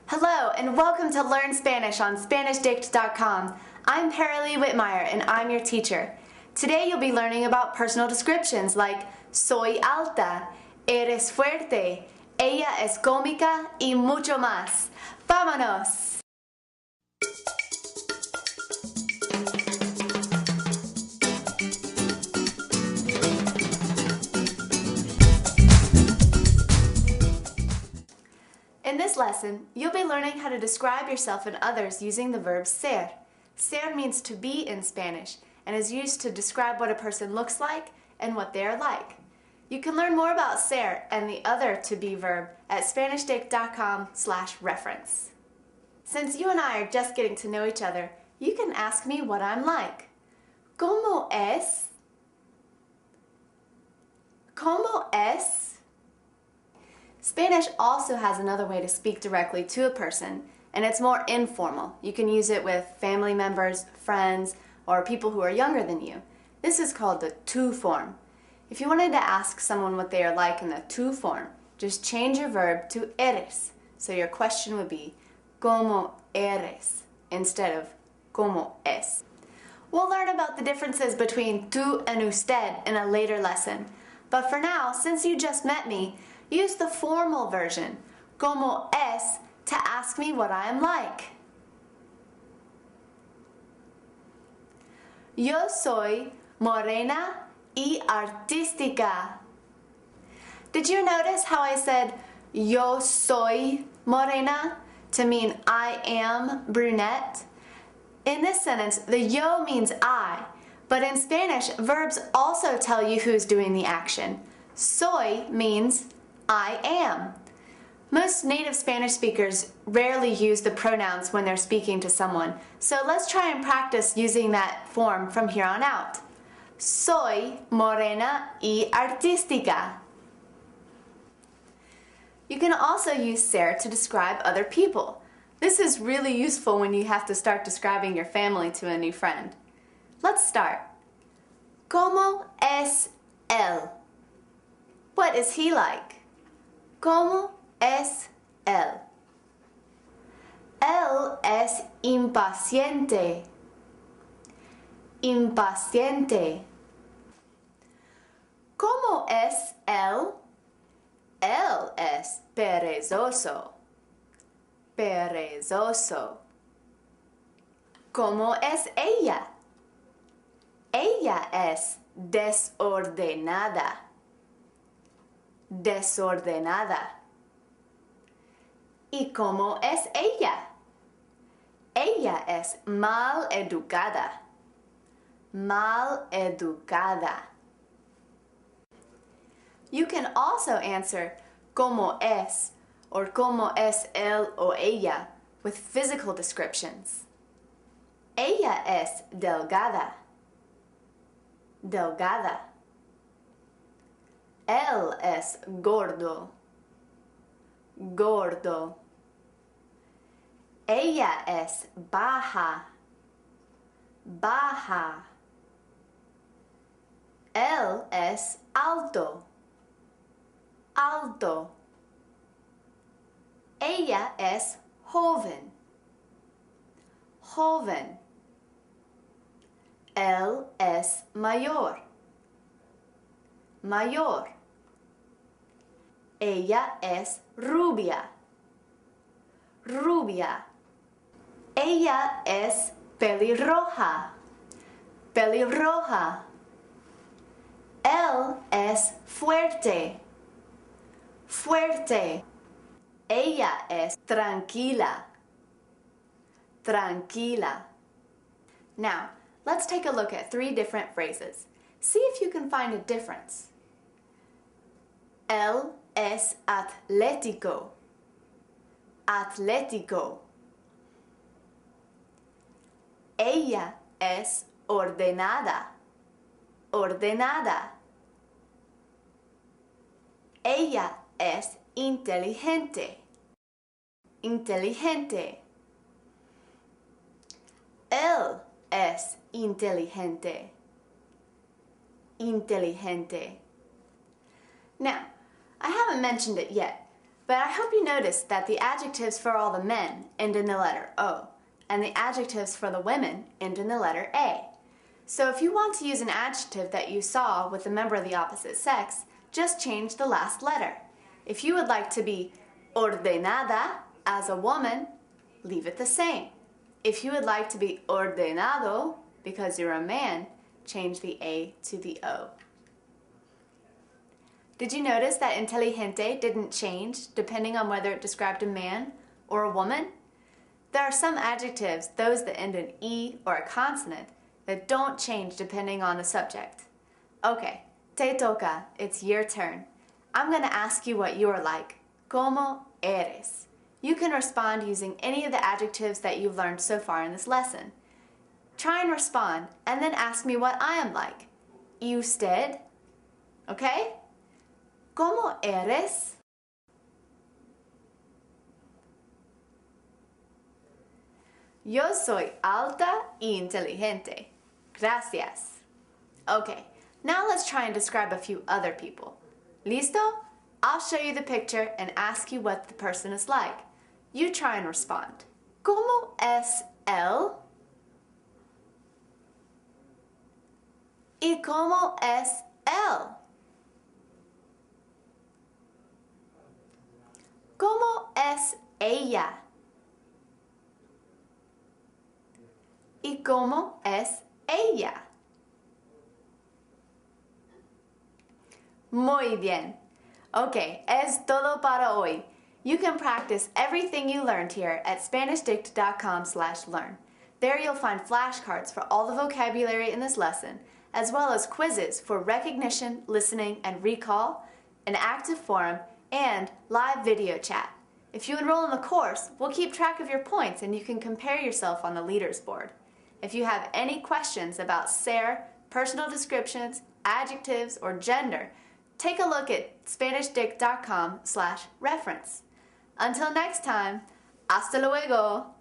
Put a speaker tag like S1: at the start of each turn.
S1: Hello and welcome to Learn Spanish on SpanishDict.com. I'm Paralee Whitmire and I'm your teacher. Today you'll be learning about personal descriptions like soy alta, eres fuerte, ella es cómica y mucho más. ¡Vámonos! In this lesson, you'll be learning how to describe yourself and others using the verb ser. Ser means to be in Spanish and is used to describe what a person looks like and what they are like. You can learn more about ser and the other to be verb at SpanishDict.com/reference. Since you and I are just getting to know each other, you can ask me what I'm like. ¿Cómo es? ¿Cómo es? Spanish also has another way to speak directly to a person, and it's more informal. You can use it with family members, friends, or people who are younger than you. This is called the tú form. If you wanted to ask someone what they are like in the tú form, just change your verb to eres. So your question would be, ¿Cómo eres? Instead of, ¿Cómo es? We'll learn about the differences between tú and usted in a later lesson. But for now, since you just met me, use the formal version, ¿Cómo es?, to ask me what I am like. Yo soy morena y artística. Did you notice how I said yo soy morena to mean I am brunette? In this sentence, the yo means I, but in Spanish, verbs also tell you who's doing the action. Soy means I am. Most native Spanish speakers rarely use the pronouns when they're speaking to someone, so let's try and practice using that form from here on out. Soy morena y artística. You can also use ser to describe other people. This is really useful when you have to start describing your family to a new friend. Let's start. ¿Cómo es él? What is he like? ¿Cómo es él? Él es impaciente. Impaciente. ¿Cómo es él? Él es perezoso. Perezoso. ¿Cómo es ella? Ella es desordenada. Desordenada. ¿Y cómo es ella? Ella es mal educada. Mal educada. You can also answer ¿cómo es? Or ¿cómo es él o ella? With physical descriptions. Ella es delgada. Delgada. Él es gordo. Gordo. Ella es baja. Baja. Él es alto. Alto. Ella es joven. Joven. Él es mayor. Mayor. Ella es rubia. Rubia. Ella es pelirroja. Pelirroja. Él es fuerte. Fuerte. Ella es tranquila. Tranquila. Now, let's take a look at 3 different phrases. See if you can find a difference. Él es atlético. Atlético. Ella es ordenada. Ordenada. Ella es inteligente. Inteligente. Él es inteligente. Inteligente. Now, I haven't mentioned it yet, But I hope you noticed that the adjectives for all the men end in the letter O, and the adjectives for the women end in the letter A. So if you want to use an adjective that you saw with a member of the opposite sex, just change the last letter. If you would like to be ordenada as a woman, leave it the same. If you would like to be ordenado because you're a man, change the A to the O. Did you notice that inteligente didn't change depending on whether it described a man or a woman? There are some adjectives, those that end in E or a consonant, that don't change depending on the subject. Okay, te toca, it's your turn. I'm going to ask you what you're like. ¿Cómo eres? You can respond using any of the adjectives that you've learned so far in this lesson. Try and respond, and then ask me what I am like. ¿Y usted? Okay? ¿Cómo eres? Yo soy alta y inteligente. Gracias. Okay, now let's try and describe a few other people. ¿Listo? I'll show you the picture and ask you what the person is like. You try and respond. ¿Cómo es él? ¿Y cómo es él? ¿Cómo es ella? ¿Y cómo es ella? Muy bien. Okay, es todo para hoy. You can practice everything you learned here at SpanishDict.com/learn. There you'll find flashcards for all the vocabulary in this lesson, as well as quizzes for recognition, listening, and recall, an active forum, and live video chat. If you enroll in the course, we'll keep track of your points and you can compare yourself on the leaders board. If you have any questions about SARE, personal descriptions, adjectives, or gender, take a look at SpanishDict.com/reference. Until next time, hasta luego!